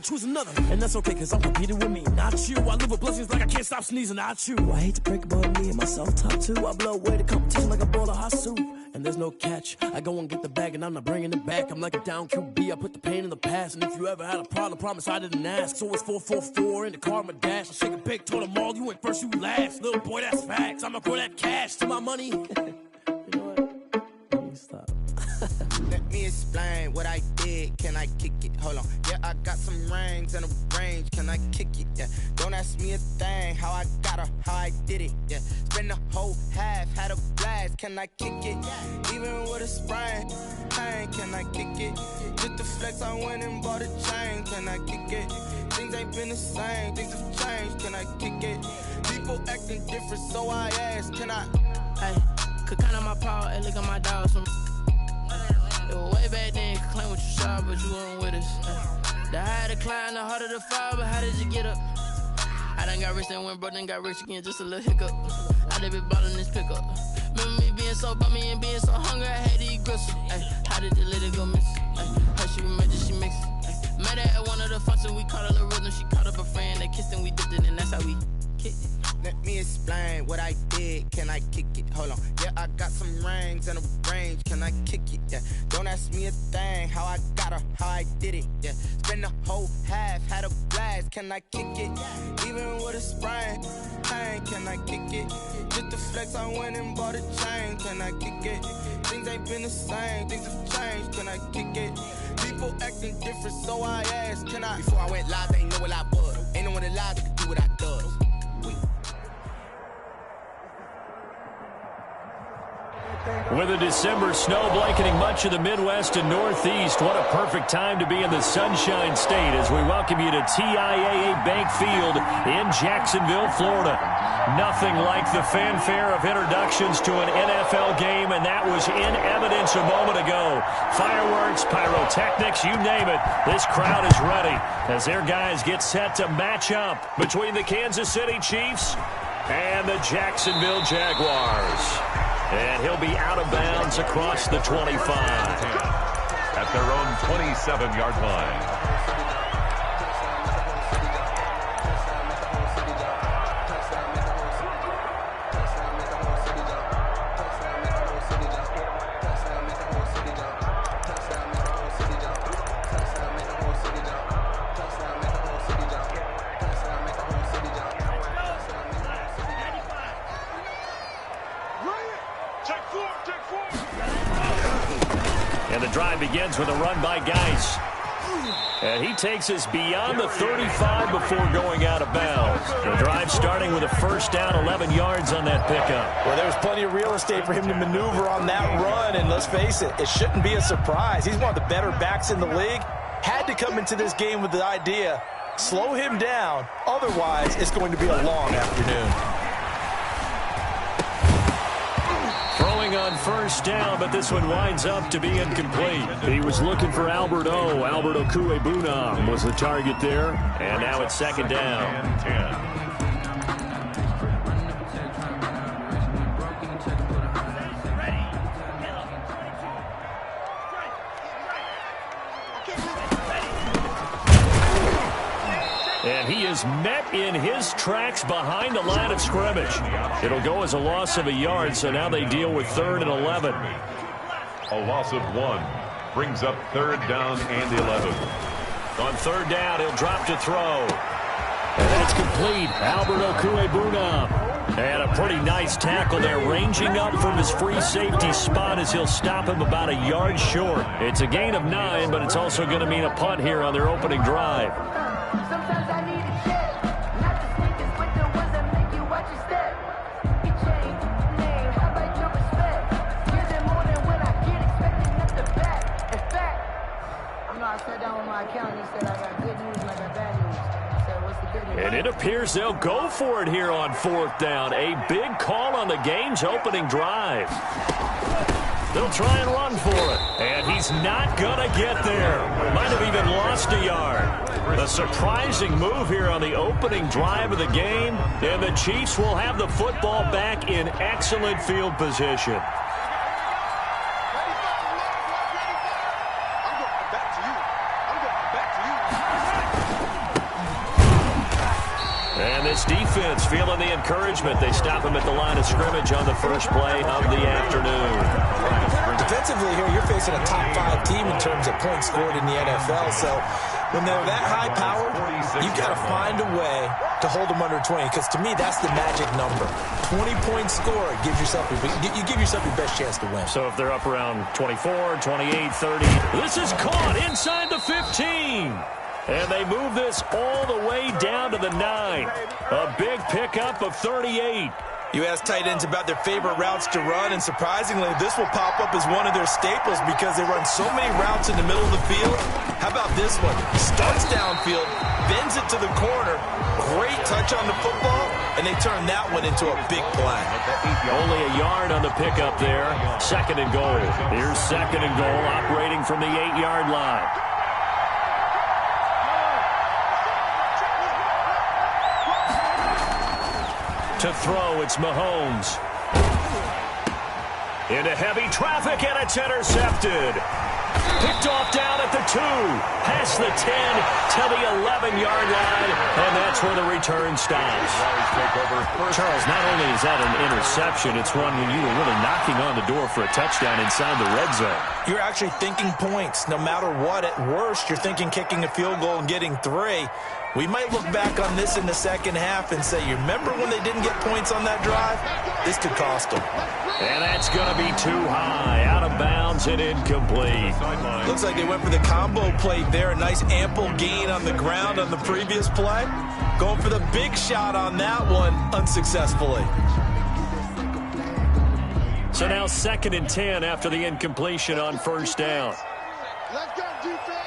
Choose another, and that's okay, cause I'm competing with me, not you. I live with blessings like I can't stop sneezing, not you. I hate to break about me and myself top two. I blow away the competition like a bowl of hot soup, and there's no catch. I go and get the bag, and I'm not bringing it back. I'm like a down QB, I put the pain in the past. And if you ever had a problem, promise I didn't ask. So it's 444 in the car, my dash. I shake a big, told them all, you went first, you last. Little boy, that's facts. I'ma grow that cash to my money. You know what? Let me stop. Let me explain what I did. Can I kick it? Hold on. Yeah, I got some rings and a range. Can I kick it? Yeah. Don't ask me a thing. How I got her, how I did it. Yeah. Spend the whole half, had a blast. Can I kick it? Even with a sprain. Pain, can I kick it? Just the flex, I went and bought a chain. Can I kick it? Things ain't been the same. Things have changed. Can I kick it? People acting different, so I ask. Can I? Hey, could count on my power and look at my dogs from. Way back then, you could claim what you saw, but you weren't with us. The higher the climb, the harder the fall, but how did you get up? I done got rich and went broke, then got rich again, just a little hiccup. I done been ballin' this pickup. Remember me being so bummy and being so hungry, I had to eat gristle. How did the lady go miss? How she remember she mixed it. Met her at one of the functions, we caught her the rhythm. She caught up a friend, they kissed and we dipped it, and that's how we kicked it. Let me explain what I did. Can I kick it? Hold on. Yeah, I got some rings and a range. Can I kick it? Yeah. Don't ask me a thing. How I got her, how I did it. Yeah. Spend the whole half, had a blast. Can I kick it? Even with a sprain. Pain, can I kick it? Just the flex, I went and bought a chain. Can I kick it? Things ain't been the same. Things have changed. Can I kick it? People acting different, so I asked. Can I? Before I went live, they ain't know what I was. Ain't no one alive that could do what I does. With a December snow blanketing much of the Midwest and Northeast, what a perfect time to be in the Sunshine State as we welcome you to TIAA Bank Field in Jacksonville, Florida. Nothing like the fanfare of introductions to an NFL game, and that was in evidence a moment ago. Fireworks, pyrotechnics, you name it. This crowd is ready as their guys get set to match up between the Kansas City Chiefs and the Jacksonville Jaguars. And he'll be out of bounds across the 25. At their own 27-yard line. And the drive begins with a run by Geis. And he takes us beyond the 35 before going out of bounds. The drive starting with a first down, 11 yards on that pickup. Well, there was plenty of real estate for him to maneuver on that run, and let's face it, it shouldn't be a surprise. He's one of the better backs in the league. Had to come into this game with the idea, slow him down, otherwise it's going to be a long afternoon. Throwing on first down, but this one winds up to be incomplete. He was looking for Albert Okuebunam was the target there, and now it's second down. 10. And he is met in his tracks behind the line of scrimmage. It'll go as a loss of a yard, so now they deal with 3rd and 11. A loss of 1 brings up 3rd down and 11. On 3rd down, he'll drop to throw. And that's complete. Albert Okuebunam. And a pretty nice tackle there, ranging up from his free safety spot as he'll stop him about a yard short. It's a gain of 9, but it's also going to mean a punt here on their opening drive. Sometimes I need a check, not the sneakers, but the ones that make you watch your step. You change name, how about your respect? Give them more than when I get expecting at the back. In fact, I sat down with my accountant and he said I got good news and I got bad news. I said, what's the good news? And it appears they'll go for it here on 4th down. A big call on the game's opening drive. They'll try and run for it. And he's not going to get there. Might have even lost a yard. A surprising move here on the opening drive of the game. And the Chiefs will have the football back in excellent field position. And this defense feeling the encouragement. They stop him at the line of scrimmage on the first play of the afternoon. Defensively here, you're facing a top 5 team in terms of points scored in the NFL. So when they're that high powered, you've got to find a way to hold them under 20. Because to me, that's the magic number. 20-point score gives yourself you give yourself your best chance to win. So if they're up around 24, 28, 30, this is caught inside the 15. And they move this all the way down to the 9. A big pickup of 38. You ask tight ends about their favorite routes to run, and surprisingly, this will pop up as one of their staples because they run so many routes in the middle of the field. How about this one? Starts downfield, bends it to the corner, great touch on the football, and they turn that one into a big play. Only a yard on the pickup there. 2nd and goal. Here's 2nd and goal, operating from the 8-yard line. To throw, it's Mahomes. Into heavy traffic, and it's intercepted. Picked off down at the 2, past the 10 to the 11-yard line, and that's where the return stops. Charles, not only is that an interception, it's one when you were really knocking on the door for a touchdown inside the red zone. You're actually thinking points. No matter what, at worst, you're thinking kicking a field goal and getting 3. We might look back on this in the second half and say, you remember when they didn't get points on that drive? This could cost them. And that's going to be too high, out of bounds and incomplete. Looks like they went for the combo play there. A nice ample gain on the ground on the previous play. Going for the big shot on that one unsuccessfully. So now 2nd and 10 after the incompletion on first down. Let's go, defense.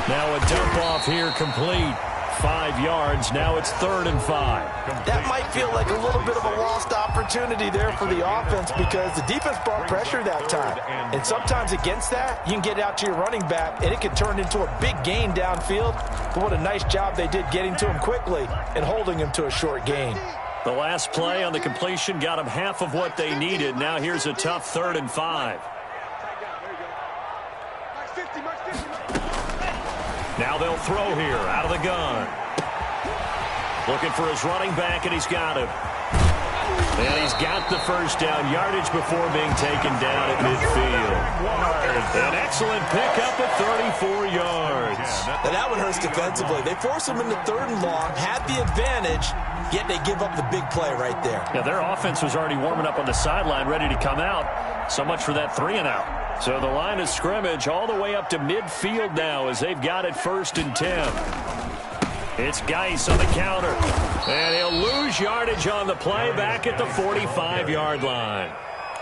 Now a dump off here complete. 5 yards. Now it's 3rd and 5. That might feel like a little bit of a lost opportunity there for the offense because the defense brought pressure that time. And sometimes against that, you can get out to your running back, and it can turn into a big gain downfield. But what a nice job they did getting to him quickly and holding him to a short gain. The last play on the completion got them half of what they needed. Now here's a tough 3rd and 5. Now they'll throw here out of the gun. Looking for his running back, and he's got him. And he's got the first down yardage before being taken down at midfield. An excellent pickup of 34 yards. Now that one hurts defensively. They force him into 3rd and long, had the advantage, yet they give up the big play right there. Yeah, their offense was already warming up on the sideline, ready to come out. So much for that 3-and-out. So the line of scrimmage all the way up to midfield now as they've got it 1st and 10. It's Geis on the counter. And he'll lose yardage on the play back at the 45-yard line.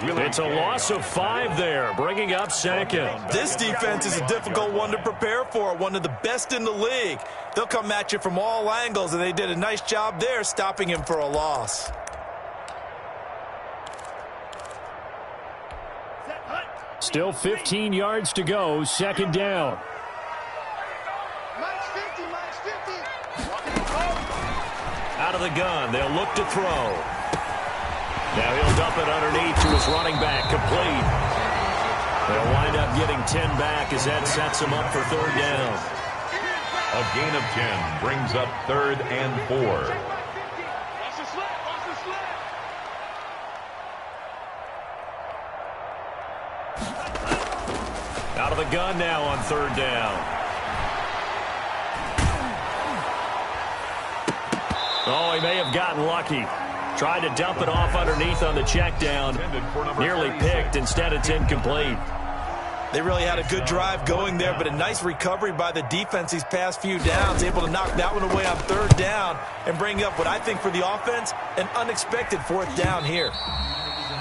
It's a loss of 5 there, bringing up 2nd. This defense is a difficult one to prepare for, one of the best in the league. They'll come at you from all angles, and they did a nice job there stopping him for a loss. Still 15 yards to go, 2nd down. Out of the gun, they'll look to throw. Now he'll dump it underneath to his running back, complete. They'll wind up getting 10 back as that sets him up for 3rd down. A gain of 10 brings up 3rd and 4. Out of the gun now on 3rd down. Oh, he may have gotten lucky. Tried to dump it off underneath on the check down. Nearly picked. Instead, it's incomplete. They really had a good drive going there, but a nice recovery by the defense these past few downs. Able to knock that one away on 3rd down and bring up what I think for the offense, an unexpected 4th down here.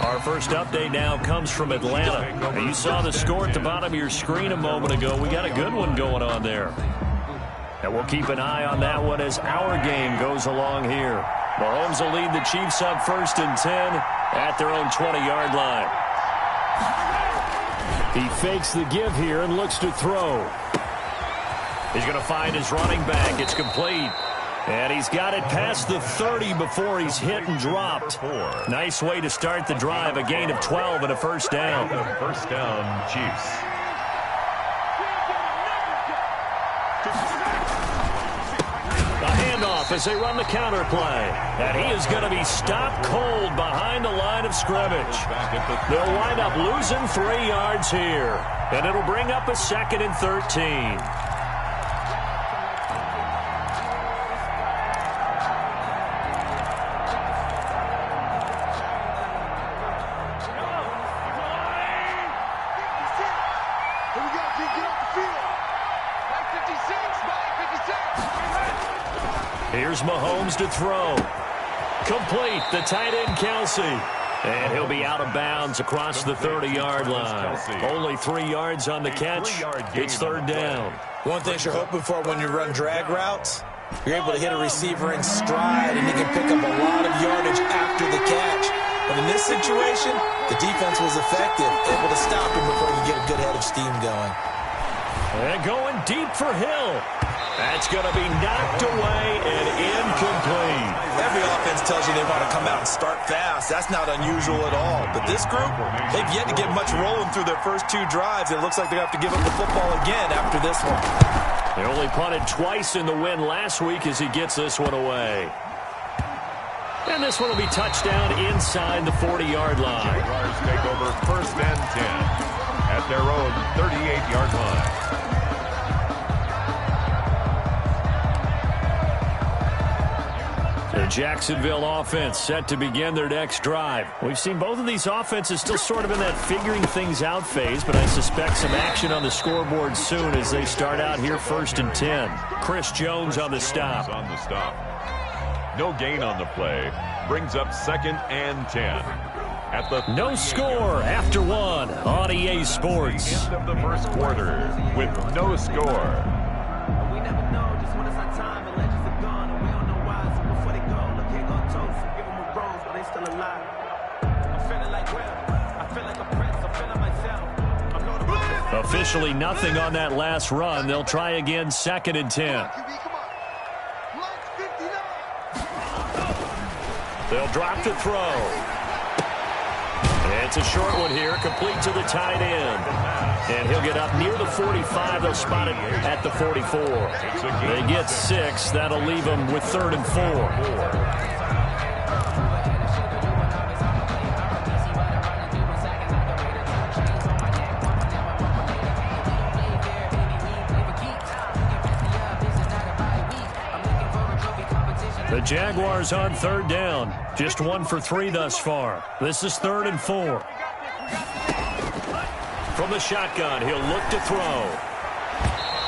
Our first update now comes from Atlanta. You saw the score at the bottom of your screen a moment ago. We got a good one going on there. And we'll keep an eye on that one as our game goes along here. Mahomes will lead the Chiefs up 1st and 10 at their own 20-yard line. He fakes the give here and looks to throw. He's going to find his running back. It's complete. And he's got it past the 30 before he's hit and dropped. Nice way to start the drive, a gain of 12 and a first down. First down, Chiefs. A handoff as they run the counter play. And he is going to be stopped cold behind the line of scrimmage. They'll wind up losing 3 yards here. And it'll bring up a 2nd and 13. Here's Mahomes to throw. Complete, the tight end, Kelsey. And he'll be out of bounds across the 30-yard line. Only 3 yards on the catch. It's 3rd down. One thing you're hoping for when you run drag routes, you're able to hit a receiver in stride, and he can pick up a lot of yardage after the catch. But in this situation, the defense was effective, able to stop him before he could get a good head of steam going. And going deep for Hill. That's going to be knocked away and incomplete. Every offense tells you they want to come out and start fast. That's not unusual at all. But this group, they've yet to get much rolling through their first 2 drives. It looks like they have to give up the football again after this one. They only punted twice in the win last week as he gets this one away. And this one will be touchdown inside the 40-yard line. Jaguars take over 1st and 10 at their own 38-yard line. The Jacksonville offense set to begin their next drive. We've seen both of these offenses still sort of in that figuring things out phase, but I suspect some action on the scoreboard soon as they start out here 1st and 10. Chris Jones on the stop. No gain on the play. Brings up 2nd and 10. At the no score after 1 on EA Sports. End of the first quarter with no score. Officially nothing on that last run. They'll try again 2nd and 10. They'll drop the throw. It's a short one here, complete to the tight end. And he'll get up near the 45. They'll spot it at the 44. They get 6. That'll leave them with 3rd and 4. The Jaguars on 3rd down. Just 1 for 3 thus far. This is 3rd and 4. From the shotgun, he'll look to throw.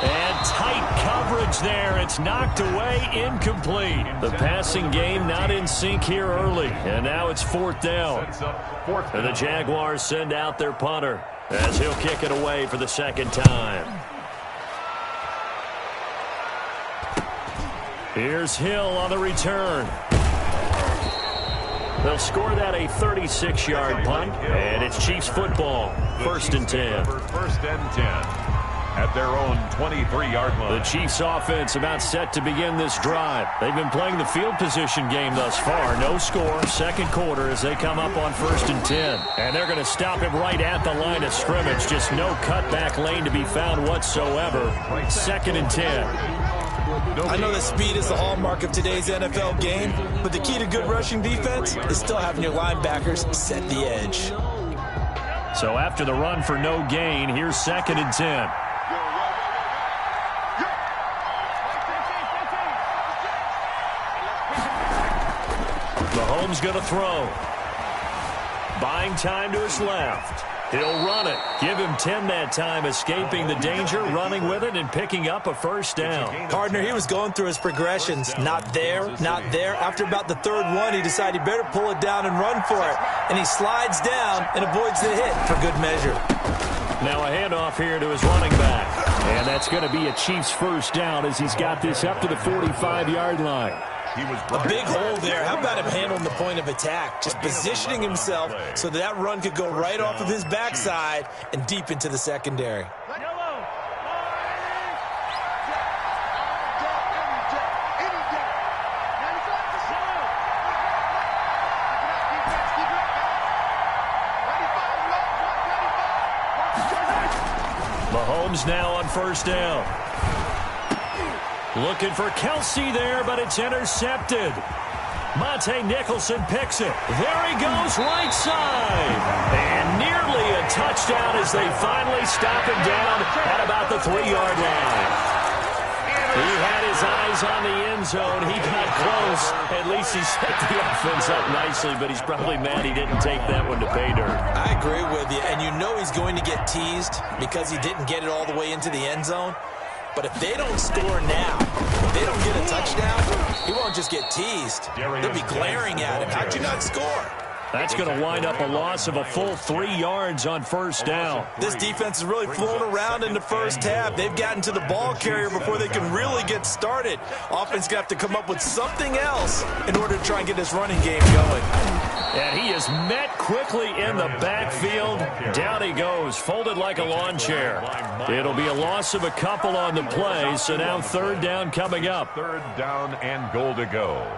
And tight coverage there. It's knocked away, incomplete. The passing game not in sync here early. And now it's 4th down. And the Jaguars send out their punter as he'll kick it away for the 2nd time. Here's Hill on the return. They'll score that a 36-yard punt, and it's Chiefs football, 1st and 10. 1st and 10 at their own 23-yard line. The Chiefs offense about set to begin this drive. They've been playing the field position game thus far. No score, 2nd quarter as they come up on 1st and 10. And they're going to stop him right at the line of scrimmage. Just no cutback lane to be found whatsoever. 2nd and 10. I know that speed is the hallmark of today's NFL game, but the key to good rushing defense is still having your linebackers set the edge. So after the run for no gain, here's 2nd and 10. Mahomes going to throw. Buying time to his left. He'll run it. Give him 10 that time, escaping the danger, running with it, and picking up a 1st down. Partner, he was going through his progressions. Not there, not there. After about the 3rd one, he decided he better pull it down and run for it. And he slides down and avoids the hit for good measure. Now a handoff here to his running back. And that's going to be a Chiefs 1st down as he's got this up to the 45-yard line. A big hole there. How about him handling the point of attack? Just positioning himself so that run could go right off of his backside and deep into the secondary. Mahomes now on first down. Looking for Kelsey there, but it's intercepted. Monte Nicholson picks it. There he goes, right side. And nearly a touchdown as they finally stop him down at about the 3-yard line. He had his eyes on the end zone. He got close. At least he set the offense up nicely, but he's probably mad he didn't take that one to pay dirt. I agree with you, and you know he's going to get teased because he didn't get it all the way into the end zone. But if they don't score now, if they don't get a touchdown, he won't just get teased. They'll be glaring at him. How'd you not score? That's going to wind up a loss of a full 3 yards on first down. This defense is really flown around in the first half. They've gotten to the ball carrier before they can really get started. Offense going to have to come up with something else in order to try and get this running game going. And he is met quickly in the backfield. Down he goes, folded like a lawn chair. It'll be a loss of a couple on the play, so now third down coming up. Third down and goal to go.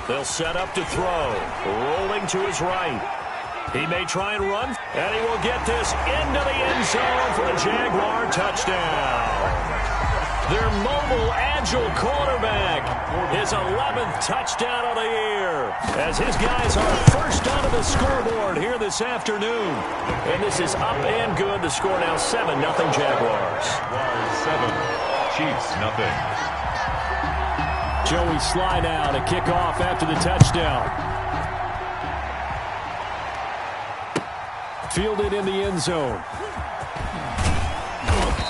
They'll set up to throw. Rolling to his right. He may try and run, and he will get this into the end zone for a Jaguar touchdown. Their mobile, agile quarterback, his 11th touchdown of the year, as his guys are first onto the scoreboard here this afternoon. And this is up and good. The score now 7-0 Jaguars. 7, Chiefs nothing. Joey Sly now to kick off after the touchdown. Fielded in the end zone.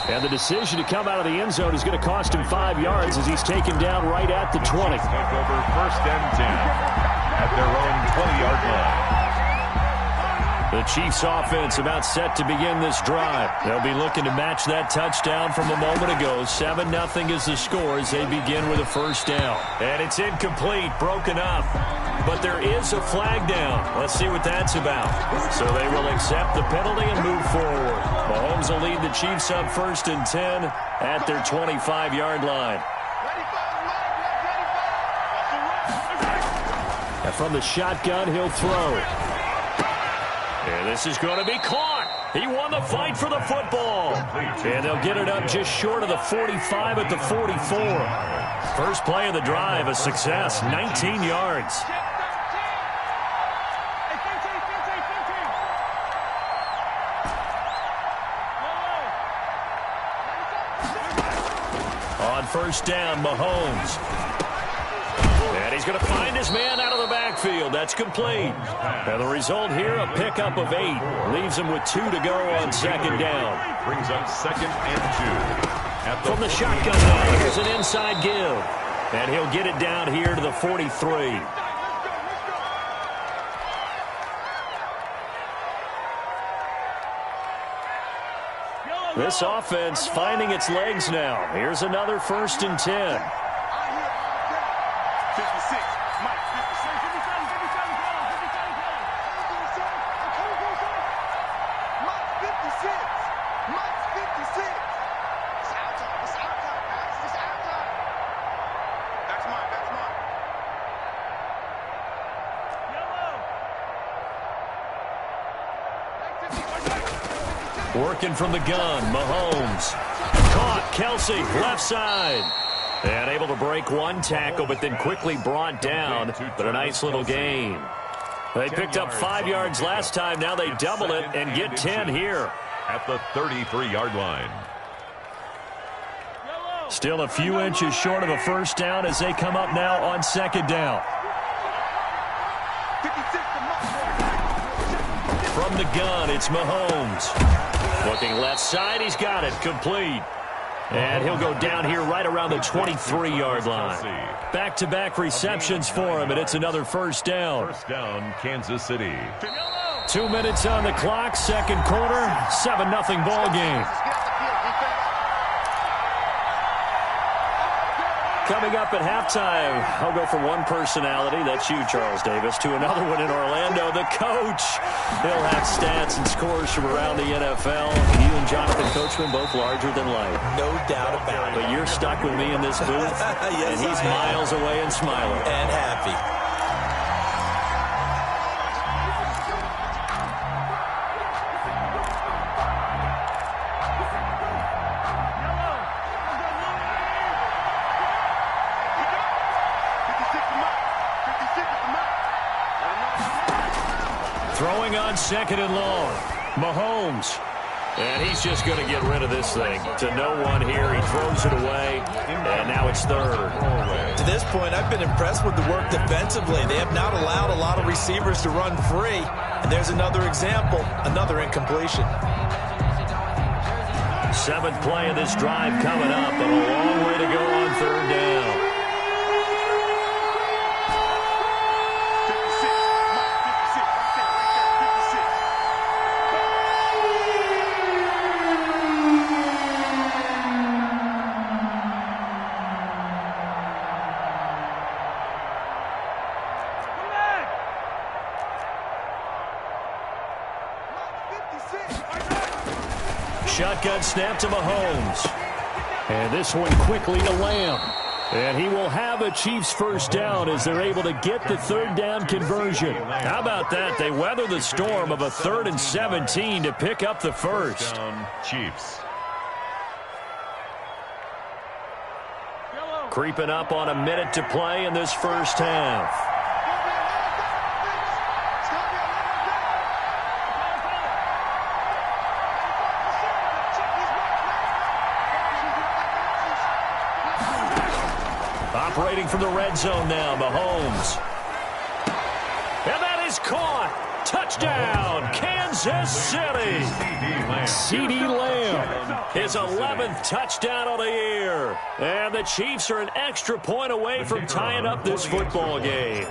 And the decision to come out of the end zone is going to cost him 5 yards as he's taken down right at the 20. Take over first and 10 at their own 20-yard line. The Chiefs offense about set to begin this drive. They'll be looking to match that touchdown from a moment ago. 7-0 is the score as they begin with a first down. And it's incomplete, broken up. But there is a flag down. Let's see what that's about. So they will accept the penalty and move forward. Mahomes will lead the Chiefs up first and 10 at their 25-yard line. And from the shotgun, he'll throw. And this is going to be caught. He won the fight for the football. And they'll get it up just short of the 45 at the 44. First play of the drive, a success, 19 yards. On first down, Mahomes. And he's going to find his man out of the backfield. That's complete. And the result here, a pickup of 8. Leaves him with 2 to go on second down. Brings up second and 2. From the shotgun now, here's an inside give. And he'll get it down here to the 43. This offense finding its legs now. Here's another first and 10. Working from the gun, Mahomes. Caught, Kelsey, left side. And able to break one tackle, but then quickly brought down. But a nice little gain. They picked up 5 yards last time. Now they double it and get 10 here. At the 33-yard line. Still a few inches short of a first down as they come up now on second down. From the gun, it's Mahomes. Looking left side, he's got it, complete. And he'll go down here right around the 23-yard line. Back-to-back receptions for him, and it's another first down. First down, Kansas City. 2 minutes on the clock, second quarter, 7-0 ball game. Coming up at halftime, I'll go from one personality, that's you, Charles Davis, to another one in Orlando, the coach. He'll have stats and scores from around the NFL. You and Jonathan Coachman both larger than life. No doubt about it. But you're stuck with me in this booth, Yes, and he's miles away and smiling. And happy. Throwing on second and long. Mahomes. And he's just going to get rid of this thing. To no one here. He throws it away. And now it's third. To this point, I've been impressed with the work defensively. They have not allowed a lot of receivers to run free. And there's another example, another incompletion. Seventh play of this drive coming up, but a long way to go on third down. Shotgun snap to Mahomes. And this one quickly to Lamb. And he will have a Chiefs first down as they're able to get the third down conversion. How about that? They weather the storm of a 3rd and 17 to pick up the first. Chiefs. Creeping up on a minute to play in this first half. Operating from the red zone now, Mahomes. And that is caught. Touchdown, Kansas City. CeeDee Lamb, his 11th touchdown of the year. And the Chiefs are an extra point away from tying up this football game.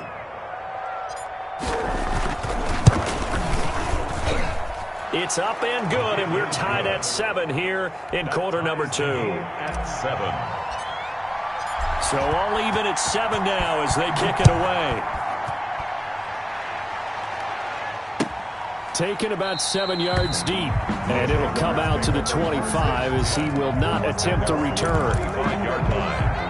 It's up and good, and we're tied at 7 here in quarter number 2. At 7. So all even at 7 now as they kick it away. Taken about 7 yards deep. And it'll come out to the 25 as he will not attempt the return. 5-yard line.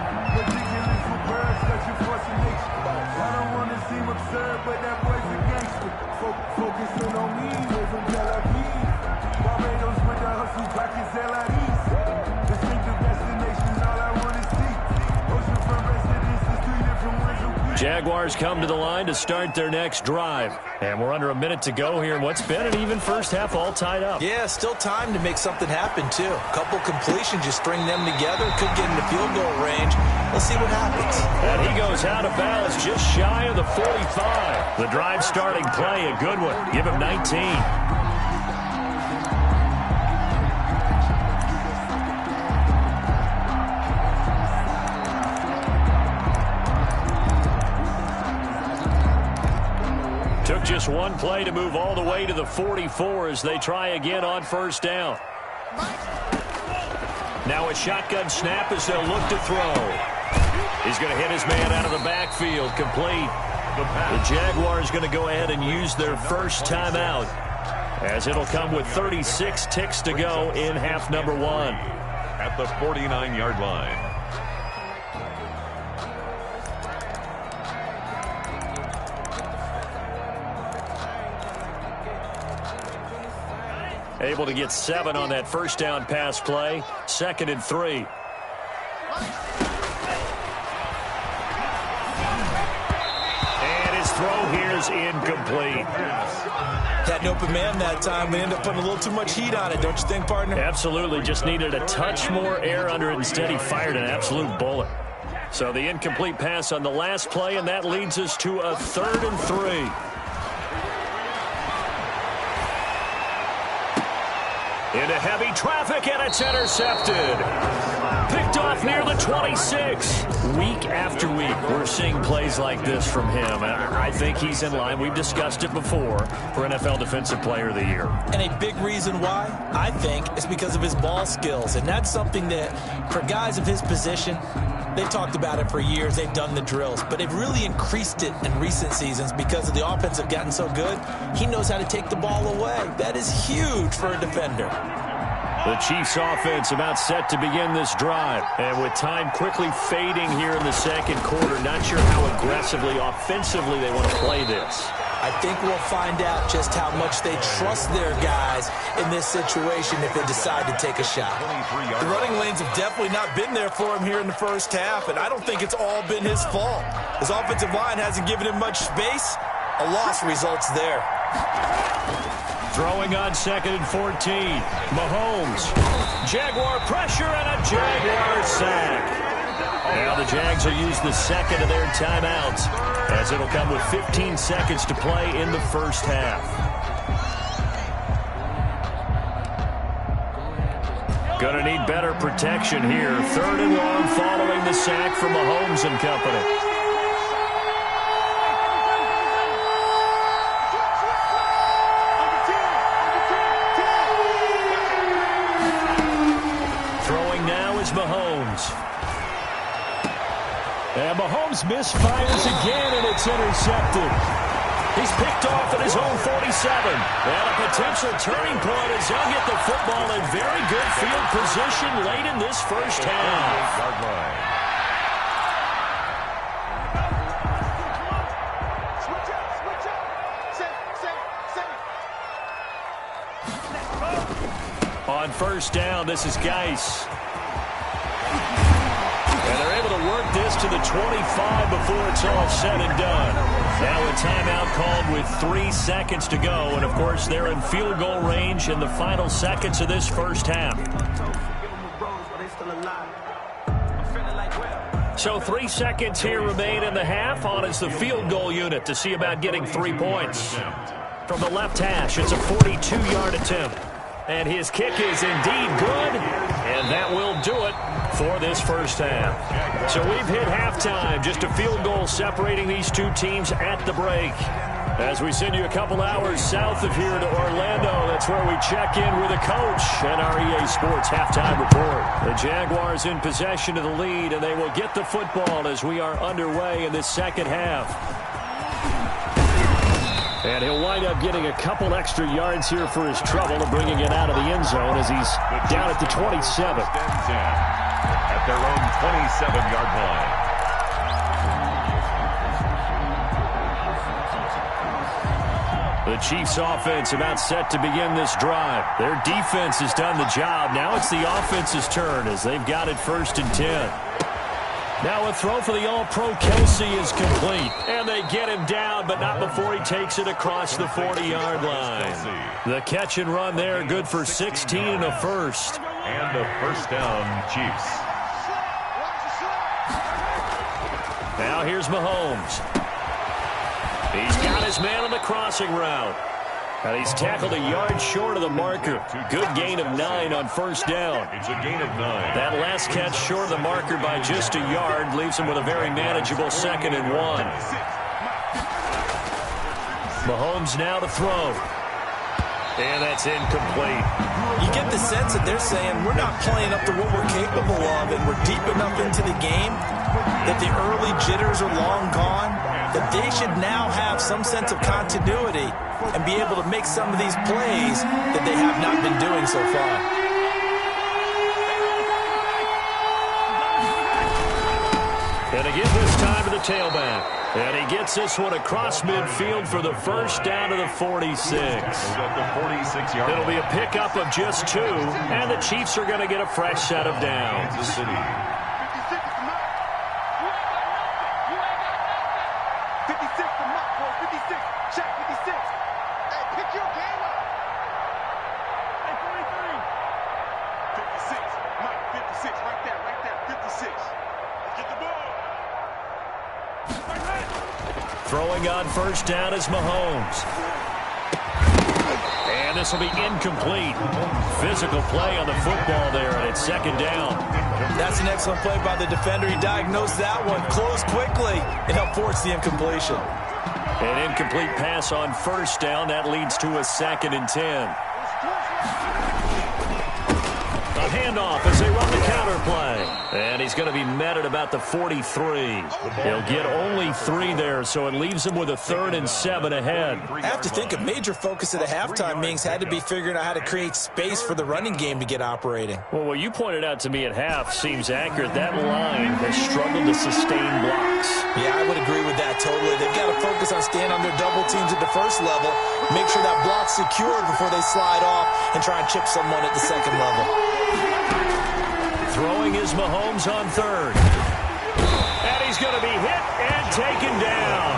Jaguars come to the line to start their next drive. And we're under a minute to go here in what's been an even first half, all tied up. Yeah, still time to make something happen, too. A couple completions, you string them together, could get into field goal range. Let's see what happens. And he goes out of bounds just shy of the 45. The drive starting play, a good one. Give him 19. Took just one play to move all the way to the 44 as they try again on first down. Now a shotgun snap as they'll look to throw. He's going to hit his man out of the backfield, complete. The Jaguars going to go ahead and use their first timeout as it'll come with 36 ticks to go in half number 1. At the 49-yard line. Able to get 7 on that first down pass play. 2nd and 3. And his throw here is incomplete. Had an open man that time. They ended up putting a little too much heat on it, don't you think, partner? Absolutely. Just needed a touch more air under it. Instead, he fired an absolute bullet. So the incomplete pass on the last play, and that leads us to a 3rd and 3. Into heavy traffic, and it's intercepted. Picked off near the 26. Week after week, we're seeing plays like this from him. I think he's in line. We've discussed it before for NFL Defensive Player of the Year. And a big reason why, I think, is because of his ball skills. And that's something that, for guys of his position, they've talked about it for years. They've done the drills. But they've really increased it in recent seasons because of the offense have gotten so good. He knows how to take the ball away. That is huge for a defender. The Chiefs offense about set to begin this drive. And with time quickly fading here in the second quarter, not sure how aggressively, offensively they want to play this. I think we'll find out just how much they trust their guys in this situation if they decide to take a shot. The running lanes have definitely not been there for him here in the first half, and I don't think it's all been his fault. His offensive line hasn't given him much space. A loss results there. Throwing on 2nd and 14. Mahomes. Jaguar pressure and a Jaguar sack. Now the Jags will use the second of their timeouts, as it'll come with 15 seconds to play in the first half. Going to need better protection here. 3rd and long following the sack from Mahomes and company. Throwing now is Mahomes. And Mahomes misfires again, and it's intercepted. He's picked off at his own 47. And a potential turning point as they'll get the football in very good field position late in this first half. On first down, this is Geis. And they're able to work this to the 25 before it's all said and done. Now a timeout called with 3 seconds to go. And, of course, they're in field goal range in the final seconds of this first half. So 3 seconds here remain in the half. On is the field goal unit to see about getting 3 points. From the left hash, it's a 42-yard attempt. And his kick is indeed good, and that will do it for this first half. So we've hit halftime, just a field goal separating these two teams at the break. As we send you a couple hours south of here to Orlando, that's where we check in with a coach and our EA Sports halftime report. The Jaguars in possession of the lead, and they will get the football as we are underway in this second half. And he'll wind up getting a couple extra yards here for his trouble and bringing it out of the end zone as he's down at the 27. At their own 27-yard line. The Chiefs offense about set to begin this drive. Their defense has done the job. Now it's the offense's turn as they've got it 1st and 10. Now a throw for the All-Pro Kelsey is complete. And they get him down, but not before he takes it across the 40-yard line. The catch and run there, good for 16 and a first. And a first down, Chiefs. Now here's Mahomes. He's got his man on the crossing route. And he's tackled a yard short of the marker. Good gain of 9 on first down. It's a gain of 9. That last catch short of the marker by just a yard leaves him with a very manageable 2nd and 1. Mahomes now to throw. And that's incomplete. You get the sense that they're saying we're not playing up to what we're capable of, and we're deep enough into the game that the early jitters are long gone, that they should now have some sense of continuity and be able to make some of these plays that they have not been doing so far. And again this time to the tailback. And he gets this one across midfield for the first down to the 46. It'll be a pickup of just 2, and the Chiefs are going to get a fresh set of downs. Throwing on first down is Mahomes. And this will be incomplete. Physical play on the football there, and it's 2nd down. That's an excellent play by the defender. He diagnosed that one, closed quickly, and helped force the incompletion. An incomplete pass on first down. That leads to a 2nd and 10. A handoff as they run the counter play. And he's going to be met at about the 43. He'll get only 3 there, so it leaves him with a 3rd and 7 ahead. I have to think a major focus of the halftime meetings had to be figuring out how to create space for the running game to get operating. Well, what you pointed out to me at half seems accurate. That line has struggled to sustain blocks. Yeah, I would agree with that totally. They've got to focus on staying on their double teams at the first level, make sure that block's secured before they slide off and try and chip someone at the second level. Throwing is Mahomes on 3rd. And he's going to be hit and taken down.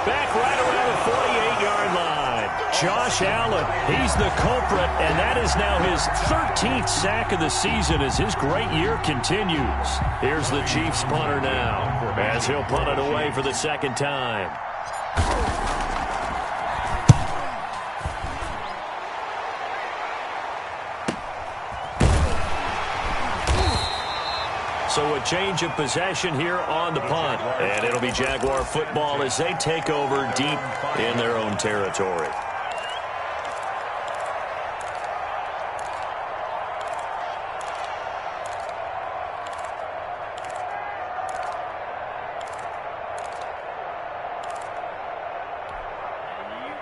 Back right around the 48-yard line. Josh Allen, he's the culprit, and that is now his 13th sack of the season as his great year continues. Here's the Chiefs punter now, as he'll punt it away for the second time. So a change of possession here on the punt. And it'll be Jaguar football as they take over deep in their own territory.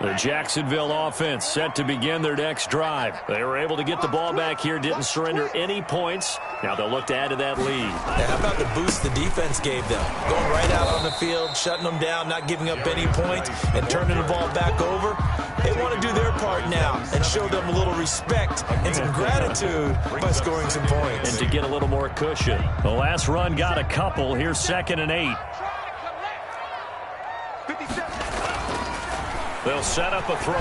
The Jacksonville offense set to begin their next drive. They were able to get the ball back here, didn't surrender any points. Now they'll look to add to that lead. And how about the boost the defense gave them? Going right out on the field, shutting them down, not giving up any points, and turning the ball back over. They want to do their part now and show them a little respect and some gratitude by scoring some points. And to get a little more cushion. The last run got a couple. Here's 2nd and 8. They'll set up a throw.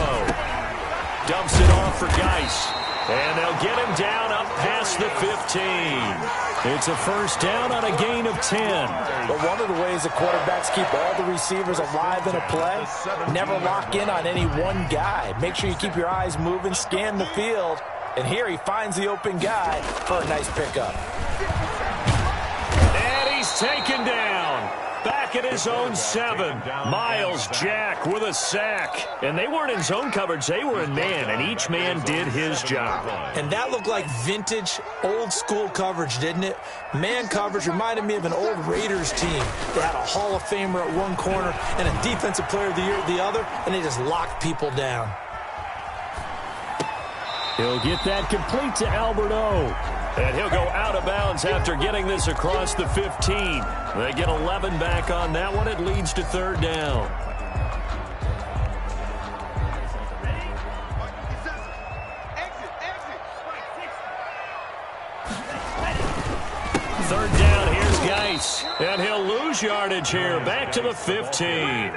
Dumps it off for Geis. And they'll get him down up past the 15. It's a first down on a gain of 10. But one of the ways the quarterbacks keep all the receivers alive in a play, never lock in on any one guy. Make sure you keep your eyes moving, scan the field. And here he finds the open guy for a nice pickup. And he's taken down. Back at his own 7. Miles Jack with a sack. And they weren't in zone coverage. They were in man, and each man did his job. And that looked like vintage, old-school coverage, didn't it? Man coverage reminded me of an old Raiders team. They had a Hall of Famer at one corner and a Defensive Player of the Year at the other, and they just locked people down. He'll get that complete to Alberto. And he'll go out of bounds after getting this across the 15. They get 11 back on that one. It leads to 3rd down. Third down, here's Geis. And he'll lose yardage here. Back to the 15.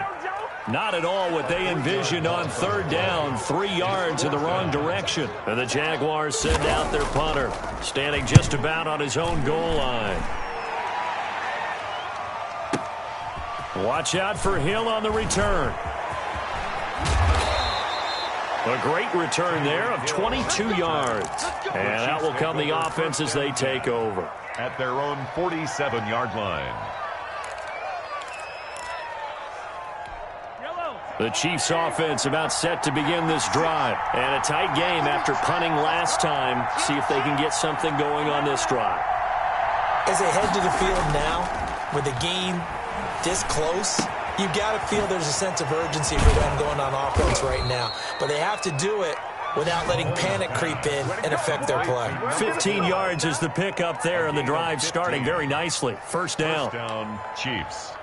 Not at all what they envisioned on 3rd down. 3 yards in the wrong direction. And the Jaguars send out their punter, standing just about on his own goal line. Watch out for Hill on the return. A great return there of 22 yards. And that will come the offense as they take over. At their own 47-yard line. The Chiefs offense about set to begin this drive. And a tight game after punting last time. See if they can get something going on this drive. As they head to the field now, with the game this close, you've got to feel there's a sense of urgency for them going on offense right now. But they have to do it without letting panic creep in and affect their play. 15 yards is the pickup there, and the drive starting very nicely. First down. First down, Chiefs.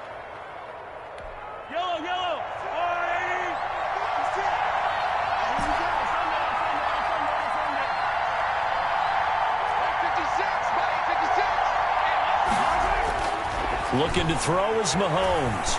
Looking to throw is Mahomes.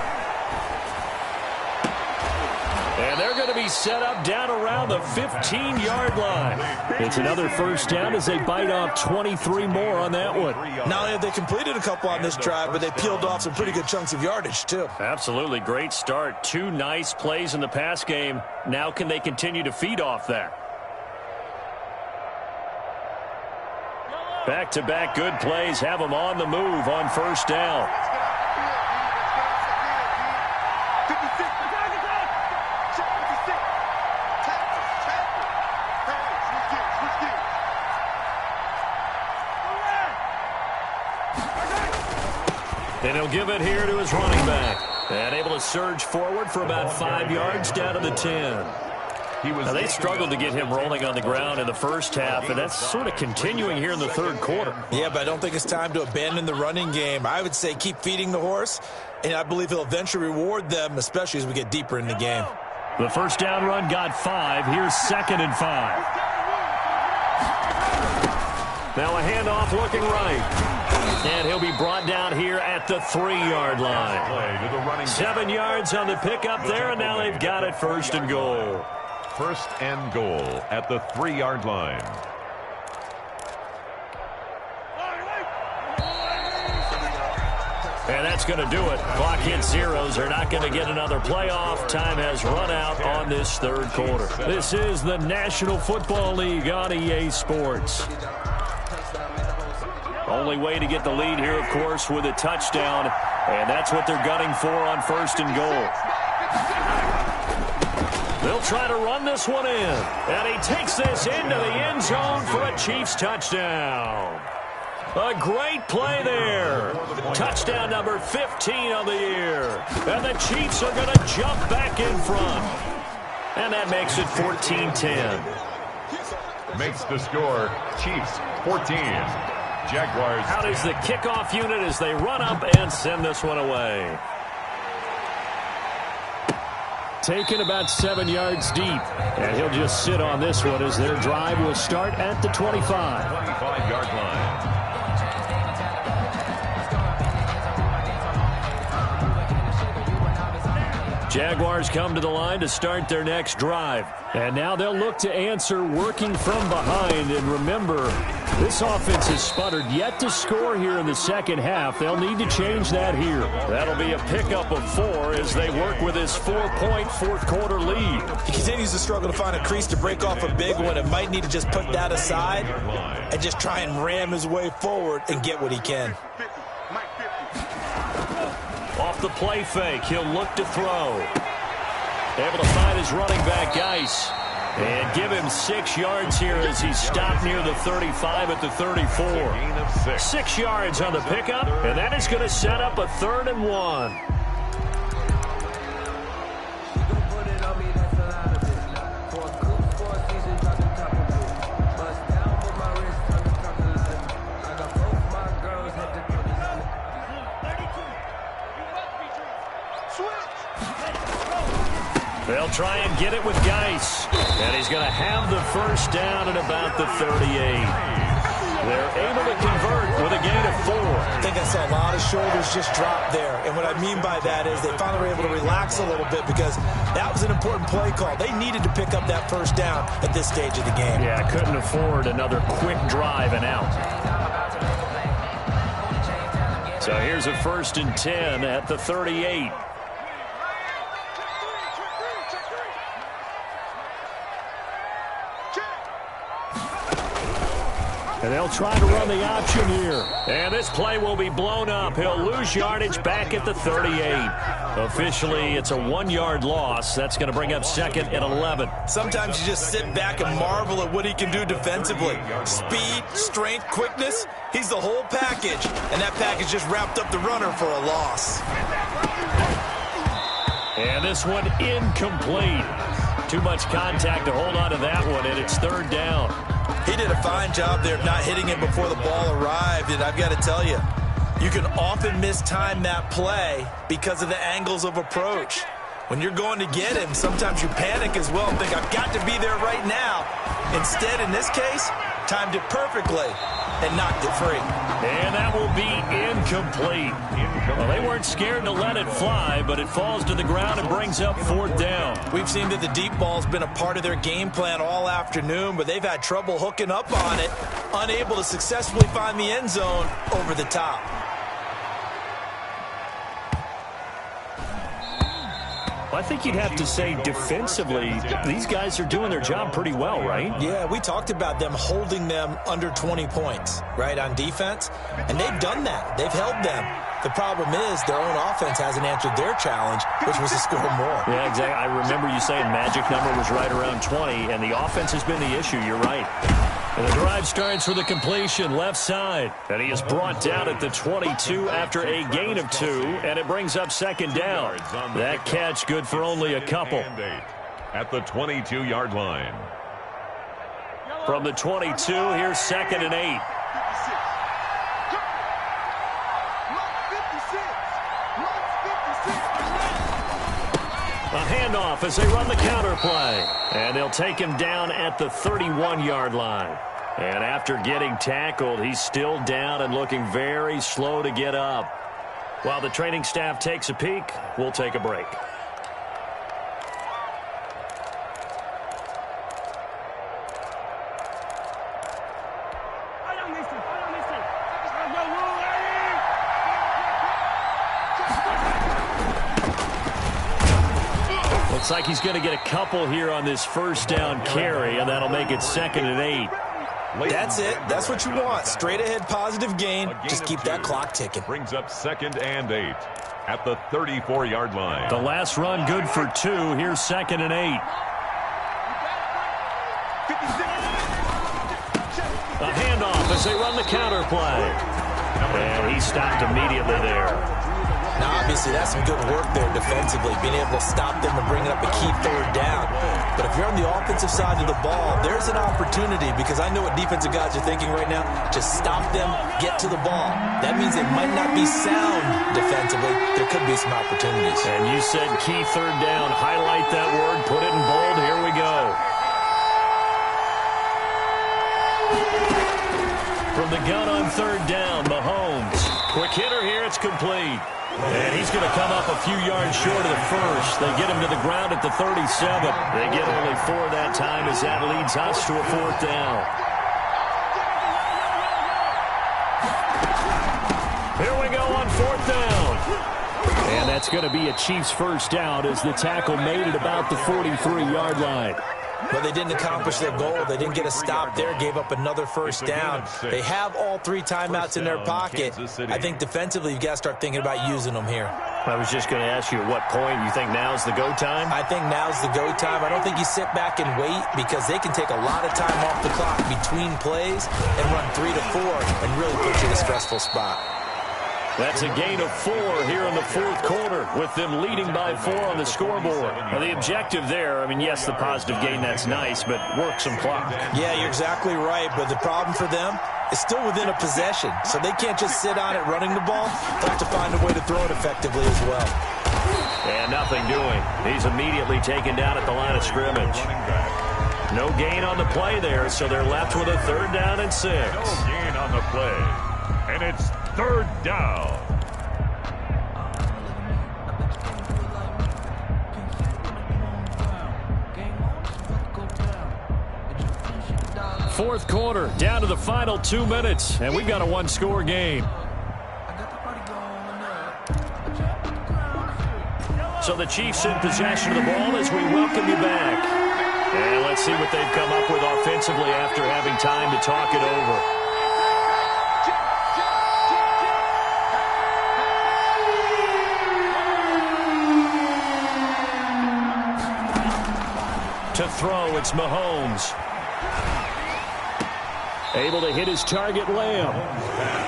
And they're going to be set up down around the 15-yard line. It's another first down as they bite off 23 more on that one. Not only have they completed a couple on this drive, but they peeled off some pretty good chunks of yardage, too. Absolutely. Great start. 2 nice plays in the pass game. Now can they continue to feed off that? Back-to-back good plays have them on the move on first down. And he'll give it here to his running back. And able to surge forward for about 5 yards down to the 10. Now, they struggled to get him rolling on the ground in the first half, and that's sort of continuing here in the third quarter. Yeah, but I don't think it's time to abandon the running game. I would say keep feeding the horse, and I believe he'll eventually reward them, especially as we get deeper in the game. The first down run got 5. Here's 2nd and 5. Now a handoff looking right. And he'll be brought down here at the 3-yard line. 7 yards on the pickup there, and now they've got it 1st and goal. first and goal at the 3-yard line. And that's going to do it. Clock hits zeros. They're not going to get another playoff. Time has run out on this third quarter. This is the National Football League on EA Sports. Only way to get the lead here, of course, with a touchdown. And that's what they're gunning for on first and goal. They'll try to run this one in. And he takes this into the end zone for a Chiefs touchdown. A great play there. Touchdown number 15 of the year. And the Chiefs are going to jump back in front. And that makes it 14-10. Makes the score Chiefs 14. Jaguars. Out is the kickoff unit as they run up and send this one away. Taken about 7 yards deep. And he'll just sit on this one as their drive will start at the 25. 25-yard line. Jaguars come to the line to start their next drive. And now they'll look to answer working from behind. And remember, this offense has sputtered yet to score here in the second half. They'll need to change that here. That'll be a pickup of 4 as they work with this 4-point fourth quarter lead. He continues to struggle to find a crease to break off a big one. It might need to just put that aside and just try and ram his way forward and get what he can. Off the play fake, he'll look to throw. Able to find his running back, Geis. And give him 6 yards here as he stopped near the 35 at the 34. 6 yards on the pickup, and that is going to set up a 3rd and 1. They'll try and get it with Geis. And he's going to have the first down at about the 38. They're able to convert with a gain of 4. I think I saw a lot of shoulders just drop there. And what I mean by that is they finally were able to relax a little bit because that was an important play call. They needed to pick up that first down at this stage of the game. Yeah, couldn't afford another quick drive and out. So here's a 1st and 10 at the 38. And they'll try to run the option here. And this play will be blown up. He'll lose yardage back at the 38. Officially, it's a 1-yard loss. That's going to bring up 2nd and 11. Sometimes you just sit back and marvel at what he can do defensively. Speed, strength, quickness. He's the whole package. And that package just wrapped up the runner for a loss. And this one incomplete. Too much contact to hold on to that one, and it's 3rd down. He did a fine job there of not hitting him before the ball arrived, and I've got to tell you, you can often mistime that play because of the angles of approach. When you're going to get him, sometimes you panic as well and think, I've got to be there right now. Instead, in this case, timed it perfectly and knocked it free. And that will be incomplete. Well, they weren't scared to let it fly, but it falls to the ground and brings up 4th down. We've seen that the deep ball's been a part of their game plan all afternoon, but they've had trouble hooking up on it, unable to successfully find the end zone over the top. I think you'd have to say defensively, these guys are doing their job pretty well, right? Yeah, we talked about them holding them under 20 points, right, on defense. And they've done that. They've held them. The problem is their own offense hasn't answered their challenge, which was to score more. Yeah, exactly. I remember you saying magic number was right around 20, and the offense has been the issue. You're right. And the drive starts with a completion left side. And he is brought down at the 22 after a gain of 2, and it brings up 2nd down. That catch good for only a couple. At the 22-yard line. From the 22, here's 2nd and 8. A handoff as they run the counter play. And they'll take him down at the 31-yard line. And after getting tackled, he's still down and looking very slow to get up. While the training staff takes a peek, we'll take a break. Looks like he's going to get a couple here on this first down carry, and that'll make it 2nd and 8. That's it. That's what you want. Straight ahead positive gain. Just keep that clock ticking. Brings up 2nd and 8 at the 34-yard line. The last run good for 2. Here's 2nd and 8. A handoff as they run the counter play. And he stopped immediately there. Now, obviously, that's some good work there defensively, being able to stop them and bring up a key 3rd down. But if you're on the offensive side of the ball, there's an opportunity, because I know what defensive guys are thinking right now. Just stop them, get to the ball. That means they might not be sound defensively. There could be some opportunities. And you said key 3rd down. Highlight that word. Put it in bold. Here we go. From the gun on 3rd down, Mahomes. Quick hitter here. It's complete. And he's going to come up a few yards short of the first. They get him to the ground at the 37. They get only 4 that time as that leads us to a 4th down. Here we go on 4th down. And that's going to be a Chiefs first down as the tackle made it about the 43-yard line. But they didn't accomplish their goal. They didn't get a stop there, gave up another first down. They have all 3 timeouts in their pocket. I think defensively you've got to start thinking about using them here. I was just going to ask you at what point you think now's the go time? I think now's the go time. I don't think you sit back and wait, because they can take a lot of time off the clock between plays and run 3 to 4 and really put you in a stressful spot. That's a gain of 4 here in the 4th quarter, with them leading by 4 on the scoreboard. Now, the objective there, I mean, yes, the positive gain, that's nice, but work some clock. Yeah, you're exactly right, but the problem for them is still within a possession, so they can't just sit on it running the ball. They have to find a way to throw it effectively as well. And nothing doing. He's immediately taken down at the line of scrimmage. No gain on the play there, so they're left with a 3rd down and 6. No gain on the play, and it's 3rd down. Fourth quarter, down to the final 2 minutes, and we've got a 1-score game. So the Chiefs in possession of the ball as we welcome you back. And let's see what they've come up with offensively after having time to talk it over. To throw, it's Mahomes. Able to hit his target, Lamb.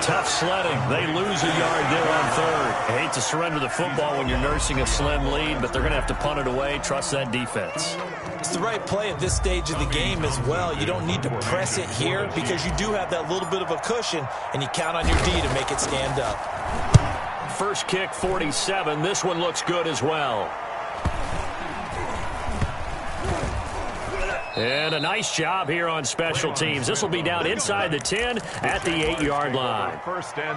Tough sledding. They lose a yard there on 3rd. I hate to surrender the football when you're nursing a slim lead, but they're going to have to punt it away. Trust that defense. It's the right play at this stage of the game as well. You don't need to press it here because you do have that little bit of a cushion, and you count on your D to make it stand up. First kick, 47. This one looks good as well. And a nice job here on special teams. This will be down inside the 10 at the 8-yard line.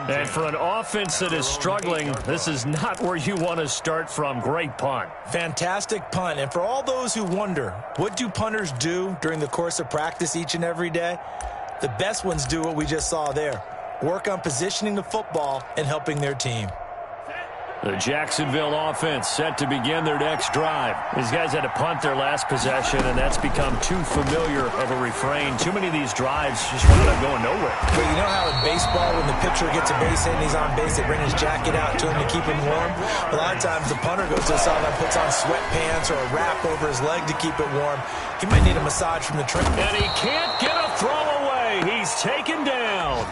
And for an offense that is struggling, this is not where you want to start from. Great punt. Fantastic punt. And for all those who wonder, what do punters do during the course of practice each and every day? The best ones do what we just saw there. Work on positioning the football and helping their team. The Jacksonville offense set to begin their next drive. These guys had to punt their last possession, and that's become too familiar of a refrain. Too many of these drives just wound up going nowhere. But you know how in baseball, when the pitcher gets a base hit and he's on base, they bring his jacket out to him to keep him warm? A lot of times the punter goes to the sideline, puts on sweatpants or a wrap over his leg to keep it warm. He might need a massage from the trainer. And he can't get a throw away. He's taken down.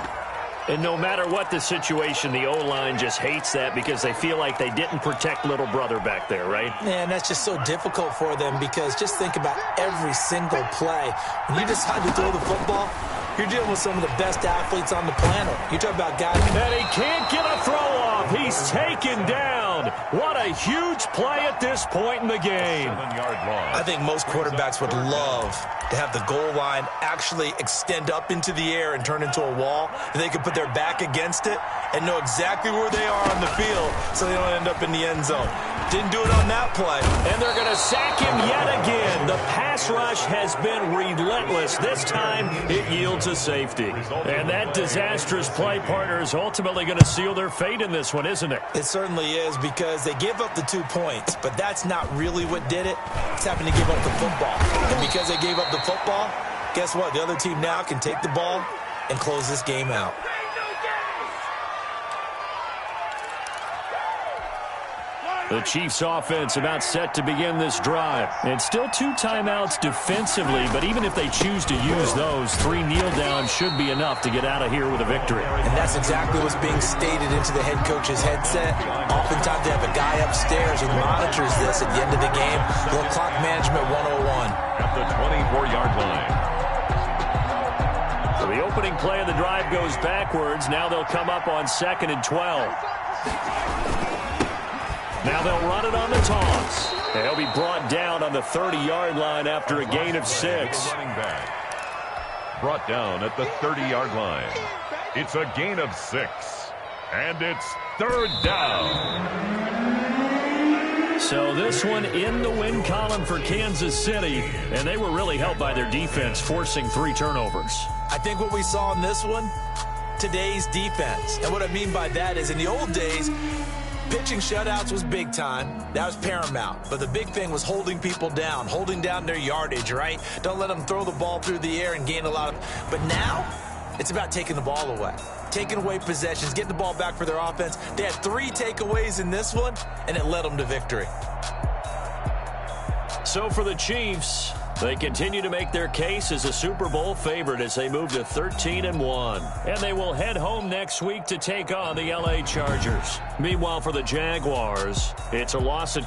And no matter what the situation, the O-line just hates that because they feel like they didn't protect little brother back there, right? Man, that's just so difficult for them because just think about every single play. When you decide to throw the football, you're dealing with some of the best athletes on the planet. You talk about guys. And he can't get a throw off. He's taken down. What a huge play at this point in the game. 7-yard line. I think most quarterbacks would love to have the goal line actually extend up into the air and turn into a wall. And they could put their back against it and know exactly where they are on the field so they don't end up in the end zone. Didn't do it on that play. And they're going to sack him yet again. The pass rush has been relentless. This time it yields a safety. And that disastrous play partner is ultimately going to seal their fate in this one, isn't it? It certainly is because because they gave up the 2 points, but that's not really what did it. It's happened to give up the football. And because they gave up the football, guess what? The other team now can take the ball and close this game out. The Chiefs offense about set to begin this drive. And still 2 timeouts defensively, but even if they choose to use those, 3 kneel downs should be enough to get out of here with a victory. And that's exactly what's being stated into the head coach's headset. Oftentimes they have a guy upstairs who monitors this at the end of the game. Little clock management 101. At the 24-yard line. So the opening play of the drive goes backwards. Now they'll come up on 2nd and 12. Now they'll run it on the toss. And he'll be brought down on the 30-yard line after a gain of 6. Running back. Brought down at the 30-yard line. It's a gain of 6. And it's 3rd down. So this one in the win column for Kansas City. And they were really helped by their defense, forcing 3 turnovers. I think what we saw in this one, today's defense. And what I mean by that is in the old days, pitching shutouts was big time. That was paramount. But the big thing was holding people down, holding down their yardage, right? Don't let them throw the ball through the air and gain a lot of... But now, it's about taking the ball away. Taking away possessions, getting the ball back for their offense. They had 3 takeaways in this one, and it led them to victory. So for the Chiefs, they continue to make their case as a Super Bowl favorite as they move to 13-1. And they will head home next week to take on the LA Chargers. Meanwhile, for the Jaguars, it's a loss at